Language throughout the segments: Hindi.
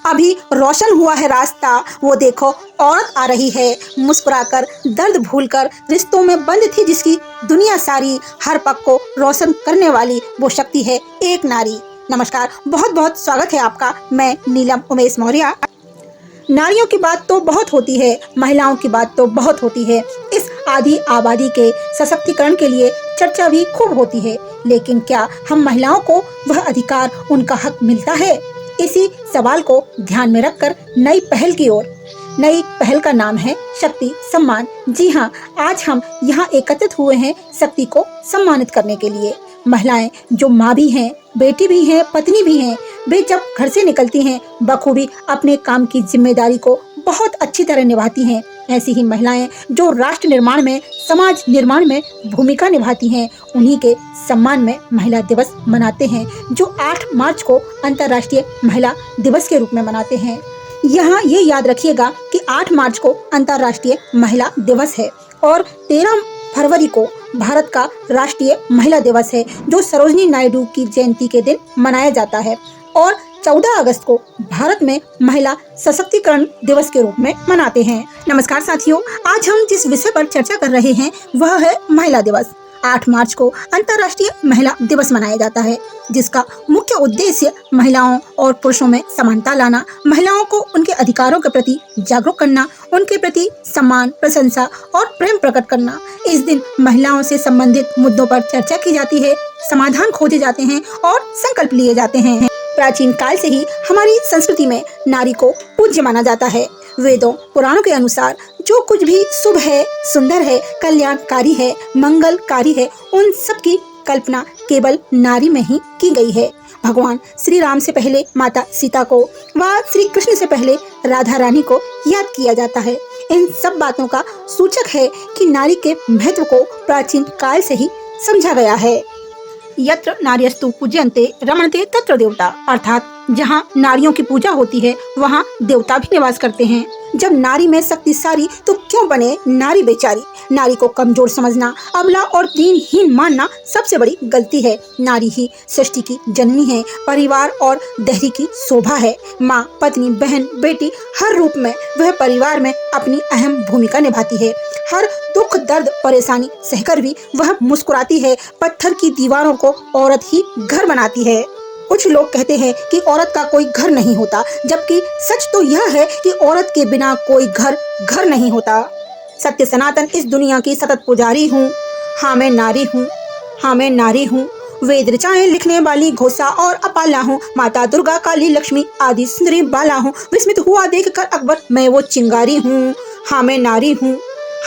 अभी रोशन हुआ है रास्ता, वो देखो औरत आ रही है मुस्कुराकर, दर्द भूलकर। रिश्तों में बंद थी जिसकी दुनिया सारी, हर पग को रोशन करने वाली वो शक्ति है एक नारी। नमस्कार, बहुत बहुत स्वागत है आपका। मैं नीलम उमेश मौर्य। नारियों की बात तो बहुत होती है, महिलाओं की बात तो बहुत होती है। इस आधी आबादी के सशक्तिकरण के लिए चर्चा भी खूब होती है, लेकिन क्या हम महिलाओं को वह अधिकार, उनका हक मिलता है? इसी सवाल को ध्यान में रखकर नई पहल का नाम है शक्ति सम्मान। जी हाँ, आज हम यहाँ एकत्रित हुए हैं शक्ति को सम्मानित करने के लिए। महिलाएं जो माँ भी हैं, बेटी भी हैं, पत्नी भी हैं, वे जब घर से निकलती हैं बखूबी अपने काम की जिम्मेदारी को बहुत अच्छी तरह निभाती हैं। ऐसी ही महिलाएं जो राष्ट्र निर्माण में, समाज निर्माण में भूमिका निभाती हैं, उन्हीं के सम्मान में महिला दिवस मनाते हैं, जो 8 मार्च को अंतर्राष्ट्रीय महिला दिवस के रूप में मनाते हैं। यहाँ ये याद रखिएगा कि 8 मार्च को अंतर्राष्ट्रीय महिला दिवस है और 13 फरवरी को भारत का राष्ट्रीय महिला दिवस है, जो सरोजिनी नायडू की जयंती के दिन मनाया जाता है, और 14 अगस्त को भारत में महिला सशक्तिकरण दिवस के रूप में मनाते हैं। नमस्कार साथियों, आज हम जिस विषय पर चर्चा कर रहे हैं वह है महिला दिवस। 8 मार्च को अंतर्राष्ट्रीय महिला दिवस मनाया जाता है, जिसका मुख्य उद्देश्य महिलाओं और पुरुषों में समानता लाना, महिलाओं को उनके अधिकारों के प्रति जागरूक करना, उनके प्रति सम्मान, प्रशंसा और प्रेम प्रकट करना। इस दिन महिलाओं से संबंधित मुद्दों पर चर्चा की जाती है, समाधान खोजे जाते हैं और संकल्प लिए जाते हैं। प्राचीन काल से ही हमारी संस्कृति में नारी को पूज्य माना जाता है। वेदों पुराणों के अनुसार जो कुछ भी शुभ है, सुंदर है, कल्याणकारी है, मंगलकारी है, उन सब की कल्पना केवल नारी में ही की गई है। भगवान श्री राम से पहले माता सीता को व श्री कृष्ण से पहले राधा रानी को याद किया जाता है। इन सब बातों का सूचक है कि नारी के महत्व को प्राचीन काल से ही समझा गया है। यत्र नार्यस्तु पूज्यन्ते रमन्ते तत्र देवता, अर्थात जहाँ नारियों की पूजा होती है वहाँ देवता भी निवास करते हैं। जब नारी में शक्ति सारी तो क्यों बने नारी बेचारी। नारी को कमजोर समझना, अबला और दीनहीन मानना सबसे बड़ी गलती है। नारी ही सृष्टि की जननी है, परिवार और धैर्य की शोभा है। माँ, पत्नी, बहन, बेटी, हर रूप में वह परिवार में अपनी अहम भूमिका निभाती है। हर दुख, दर्द, परेशानी सहकर भी वह मुस्कुराती है। पत्थर की दीवारों को औरत ही घर बनाती है। कुछ लोग कहते हैं कि औरत का कोई घर नहीं होता, जबकि सच तो यह है कि औरत के बिना कोई घर नहीं होता। सत्य सनातन इस दुनिया की सतत पुजारी हूँ। हाँ मैं नारी हूँ, हाँ मैं नारी हूँ। वेद ऋचाएं लिखने वाली घोषा और अपाला हूँ। माता दुर्गा, काली, लक्ष्मी आदि सुंदरी बाला हूँ। विस्मित हुआ देखकर अकबर, मैं वो चिंगारी हूँ। हाँ मैं नारी हूँ,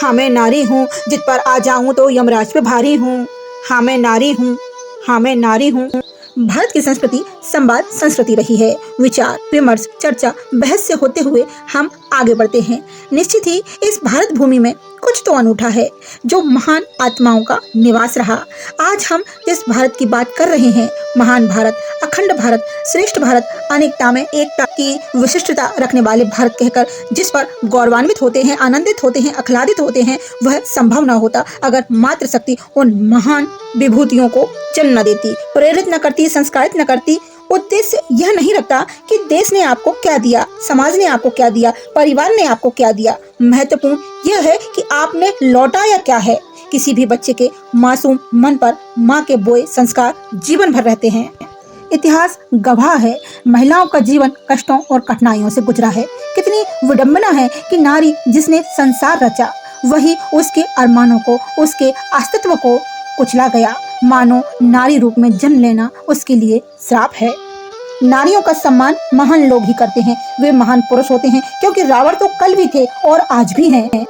हाँ मैं नारी हूँ। जित पर आ जाऊँ तो यमराज पे भारी हूँ। हाँ मैं नारी हूँ, हाँ मैं नारी हूँ। भारत की संस्कृति संवाद संस्कृति रही है। विचार, विमर्श, चर्चा, बहस से होते हुए हम आगे बढ़ते हैं। निश्चित ही इस भारत भूमि में कुछ तो अनूठा है, जो महान आत्माओं का निवास रहा। आज हम जिस भारत की बात कर रहे हैं, महान भारत, अखंड भारत, श्रेष्ठ भारत, अनेकता में एकता की विशिष्टता रखने वाले भारत कहकर जिस पर गौरवान्वित होते हैं, आनंदित होते हैं, आह्लादित होते हैं, वह संभव न होता अगर मातृ शक्ति उन महान विभूतियों को जन्म न देती, प्रेरित न करती, संस्कारित न करती। उद्देश्य यह नहीं रखता कि देश ने आपको क्या दिया, समाज ने आपको क्या दिया, परिवार ने आपको क्या दिया। महत्वपूर्ण यह है कि आपने लौटाया क्या है। किसी भी बच्चे के मासूम मन पर माँ के बोए संस्कार जीवन भर रहते हैं। इतिहास गवाह है, महिलाओं का जीवन कष्टों और कठिनाइयों से गुजरा है। कितनी विडंबना है कि नारी जिसने संसार रचा, वही उसके अरमानों को, उसके अस्तित्व को कुचला गया। मानो नारी रूप में जन्म लेना उसके लिए श्राप है। नारियों का सम्मान महान लोग ही करते हैं, वे महान पुरुष होते हैं, क्योंकि रावण तो कल भी थे और आज भी हैं।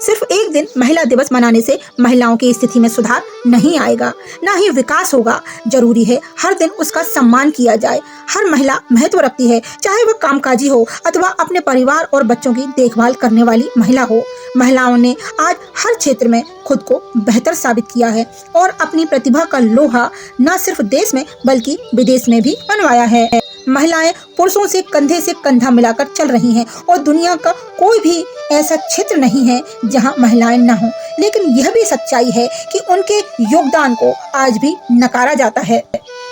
सिर्फ एक दिन महिला दिवस मनाने से महिलाओं की स्थिति में सुधार नहीं आएगा, ना ही विकास होगा। जरूरी है हर दिन उसका सम्मान किया जाए। हर महिला महत्व रखती है, चाहे वह कामकाजी हो अथवा अपने परिवार और बच्चों की देखभाल करने वाली महिला हो। महिलाओं ने आज हर क्षेत्र में खुद को बेहतर साबित किया है और अपनी प्रतिभा का लोहा न सिर्फ देश में बल्कि विदेश में भी मनवाया है। महिलाएं पुरुषों से कंधा मिलाकर चल रही हैं और दुनिया का कोई भी ऐसा क्षेत्र नहीं है जहां महिलाएं न हों। लेकिन यह भी सच्चाई है कि उनके योगदान को आज भी नकारा जाता है,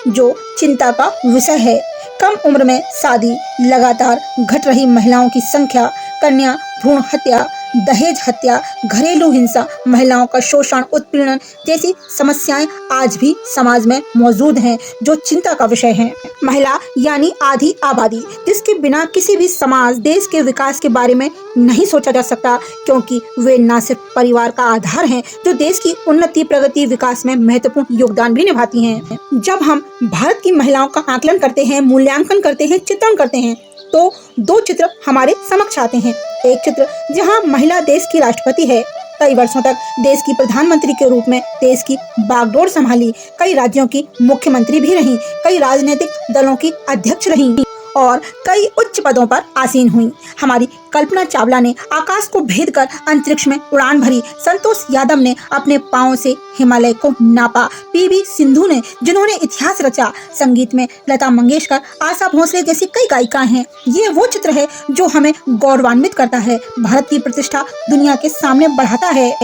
जो चिंता का विषय है। कम उम्र में शादी, लगातार घट रही महिलाओं की संख्या, कन्या भ्रूण हत्या, दहेज हत्या, घरेलू हिंसा, महिलाओं का शोषण, उत्पीड़न जैसी समस्याएं आज भी समाज में मौजूद हैं, जो चिंता का विषय है। महिला यानी आधी आबादी, जिसके बिना किसी भी समाज, देश के विकास के बारे में नहीं सोचा जा सकता, क्योंकि वे न सिर्फ परिवार का आधार हैं, जो देश की उन्नति, प्रगति, विकास में महत्वपूर्ण योगदान भी निभाती हैं। जब हम भारत की महिलाओं का आकलन करते हैं, मूल्यांकन करते हैं, चित्रण करते हैं, तो दो चित्र हमारे समक्ष आते हैं। एक चित्र जहां महिला देश की राष्ट्रपति है, कई वर्षों तक देश की प्रधानमंत्री के रूप में देश की बागडोर संभाली, कई राज्यों की मुख्यमंत्री भी रहीं, कई राजनीतिक दलों की अध्यक्ष रहीं और कई उच्च पदों पर आसीन हुई। हमारी कल्पना चावला ने आकाश को भेदकर अंतरिक्ष में उड़ान भरी, संतोष यादव ने अपने पांव से हिमालय को नापा, पीवी सिंधु ने जिन्होंने इतिहास रचा, संगीत में लता मंगेशकर, आशा भोसले जैसी कई गायिकाएं हैं। ये वो चित्र है जो हमें गौरवान्वित करता है, भारत की प्रतिष्ठा दुनिया के सामने बढ़ाता है।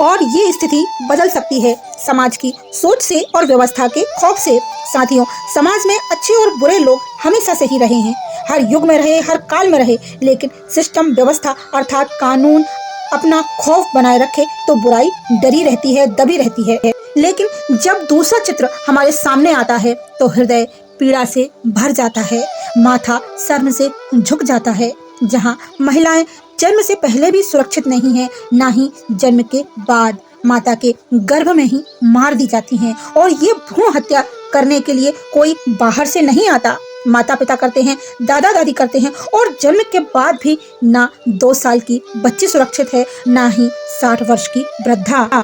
और ये स्थिति बदल सकती है समाज की सोच से और व्यवस्था के खौफ से। साथियों, समाज में अच्छे और बुरे लोग हमेशा से ही रहे हैं, हर युग में रहे, हर काल में रहे, लेकिन सिस्टम, व्यवस्था अर्थात कानून अपना खौफ बनाए रखे तो बुराई डरी रहती है, दबी रहती है। लेकिन जब दूसरा चित्र हमारे सामने आता है तो हृदय पीड़ा से भर जाता है, माथा शर्म से झुक जाता है। जहां महिलाएं जन्म से पहले भी सुरक्षित नहीं है, ना ही जन्म के बाद, माता के गर्भ में ही मार दी जाती हैं। और ये भ्रूण हत्या करने के लिए कोई बाहर से नहीं आता, माता पिता करते हैं, दादा दादी करते हैं। और जन्म के बाद भी ना 2 साल की बच्ची सुरक्षित है, ना ही 60 वर्ष की वृद्धा।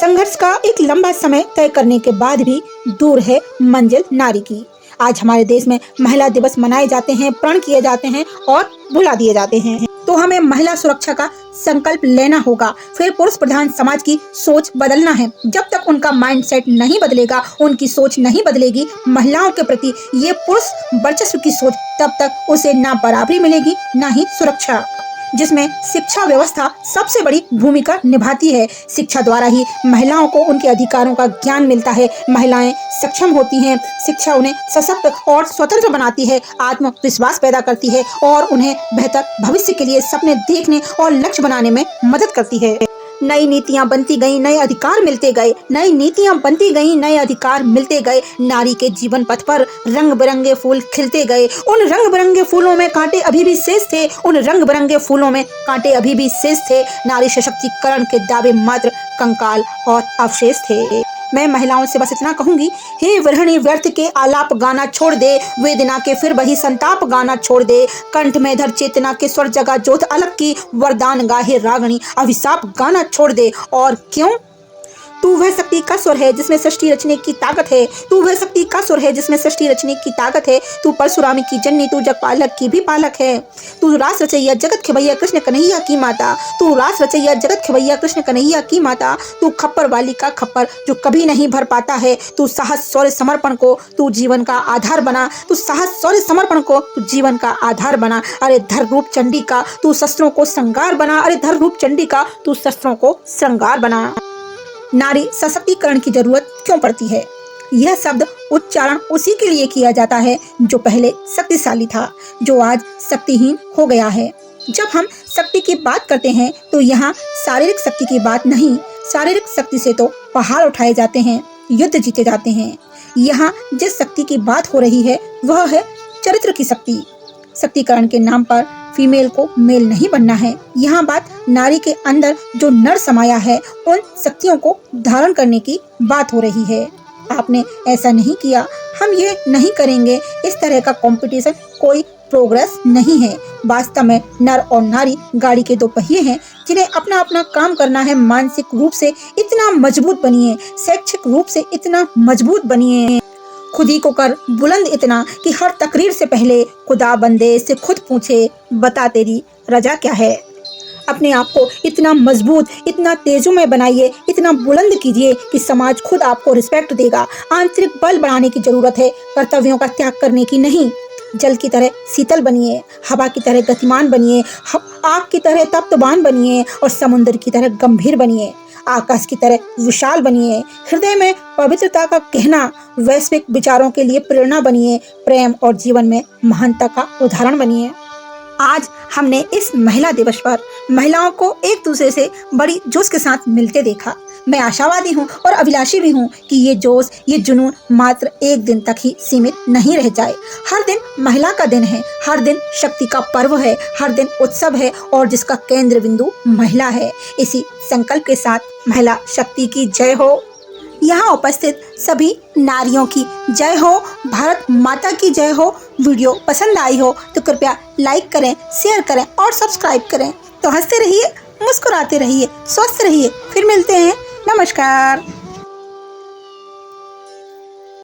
संघर्ष का एक लंबा समय तय करने के बाद भी दूर है मंजिल नारी की। आज हमारे देश में महिला दिवस मनाए जाते हैं, प्रण किए जाते हैं और भुला दिए जाते हैं। तो हमें महिला सुरक्षा का संकल्प लेना होगा, फिर पुरुष प्रधान समाज की सोच बदलना है। जब तक उनका माइंडसेट नहीं बदलेगा, उनकी सोच नहीं बदलेगी महिलाओं के प्रति ये पुरुष वर्चस्व की सोच, तब तक उसे ना बराबरी मिलेगी, ना ही सुरक्षा, जिसमें शिक्षा व्यवस्था सबसे बड़ी भूमिका निभाती है। शिक्षा द्वारा ही महिलाओं को उनके अधिकारों का ज्ञान मिलता है, महिलाएं सक्षम होती हैं, शिक्षा उन्हें सशक्त और स्वतंत्र बनाती है, आत्मविश्वास पैदा करती है और उन्हें बेहतर भविष्य के लिए सपने देखने और लक्ष्य बनाने में मदद करती है। नई नीतियां बनती गई, नए अधिकार मिलते गए, नई नीतियां बनती गई, नए अधिकार मिलते गए, नारी के जीवन पथ पर रंग बिरंगे फूल खिलते गए। उन रंग बिरंगे फूलों में कांटे अभी भी शेष थे, उन रंग बिरंगे फूलों में कांटे अभी भी शेष थे। नारी सशक्तिकरण के दावे मात्र कंकाल और अवशेष थे। मैं महिलाओं से बस इतना कहूंगी, हे विरहणी व्यर्थ के आलाप गाना छोड़ दे, वेदना के फिर वही संताप गाना छोड़ दे, कंठ में धर चेतना के स्वर जगा जोत अलग की, वरदान गाहे रागणी अभिशाप गाना छोड़ दे। और क्यों? तू वह शक्ति का स्वर है जिसमें सृष्टि रचने की ताकत है, तू वह शक्ति का स्वर है जिसमें सृष्टि रचने की ताकत है, तू परशुरामी की जननी, तू जगपालक की भी पालक है, तू रास रचैया जगत खिवैया कृष्ण कन्हैया की माता, तू रास रचैया जगत खिवैया कृष्ण कन्हैया की माता, तू खप्पर वाली का खप्पर जो कभी नहीं भर पाता है, तू साहस शौर्य समर्पण को तू जीवन का आधार बना, तू साहस शौर्य समर्पण को तू जीवन का आधार बना। अरे धर रूप चंडी का तू शस्त्रों को श्रृंगार बना, अरे धर रूप चंडी का तू शस्त्रों को श्रृंगार बना। नारी सशक्तिकरण की जरूरत क्यों पड़ती है? यह शब्द उच्चारण उसी के लिए किया जाता है जो पहले शक्तिशाली था, जो आज शक्तिहीन हो गया है। जब हम शक्ति की बात करते हैं तो यहाँ शारीरिक शक्ति की बात नहीं, शारीरिक शक्ति से तो पहाड़ उठाए जाते हैं, युद्ध जीते जाते हैं। यहाँ जिस शक्ति की बात हो रही है वह है चरित्र की शक्ति। शक्तिकरण के नाम पर फीमेल को मेल नहीं बनना है। यहाँ बात नारी के अंदर जो नर समाया है उन शक्तियों को धारण करने की बात हो रही है। आपने ऐसा नहीं किया, हम ये नहीं करेंगे, इस तरह का कंपटीशन कोई प्रोग्रेस नहीं है। वास्तव में नर और नारी गाड़ी के 2 पहिए हैं जिन्हें अपना अपना काम करना है। मानसिक रूप से इतना मजबूत बनिए, शैक्षिक रूप से इतना मजबूत बनिए, खुद ही को कर बुलंद इतना कि हर तकरीर से पहले खुदा बंदे से खुद पूछे, बता तेरी रजा क्या है। अपने आप को इतना मजबूत, इतना तेजुमय बनाइए, इतना बुलंद कीजिए कि समाज खुद आपको रिस्पेक्ट देगा। आंतरिक बल बढ़ाने की जरूरत है, कर्तव्यों का त्याग करने की नहीं। जल की तरह शीतल बनिए, हवा की तरह गतिमान बनिए, आग की तरह तप्तवान बनिए और समुद्र की तरह गंभीर बनिए। आकाश की तरह विशाल बनिए, हृदय में पवित्रता का कहना, वैश्विक विचारों के लिए प्रेरणा बनिए, प्रेम और जीवन में महानता का उदाहरण बनिए। आज हमने इस महिला दिवस पर महिलाओं को एक दूसरे से बड़ी जोश के साथ मिलते देखा। मैं आशावादी हूँ और अभिलाषी भी हूँ कि ये जोश, ये जुनून मात्र एक दिन तक ही सीमित नहीं रह जाए। हर दिन महिला का दिन है, हर दिन शक्ति का पर्व है, हर दिन उत्सव है और जिसका केंद्र बिंदु महिला है। इसी संकल्प के साथ महिला शक्ति की जय हो। यहाँ उपस्थित सभी नारियों की जय हो, भारत माता की जय हो। वीडियो पसंद आई हो तो कृपया लाइक करें, शेयर करें और सब्सक्राइब करें। तो हंसते रहिए, मुस्कुराते रहिए, स्वस्थ रहिए। फिर मिलते हैं। नमस्कार।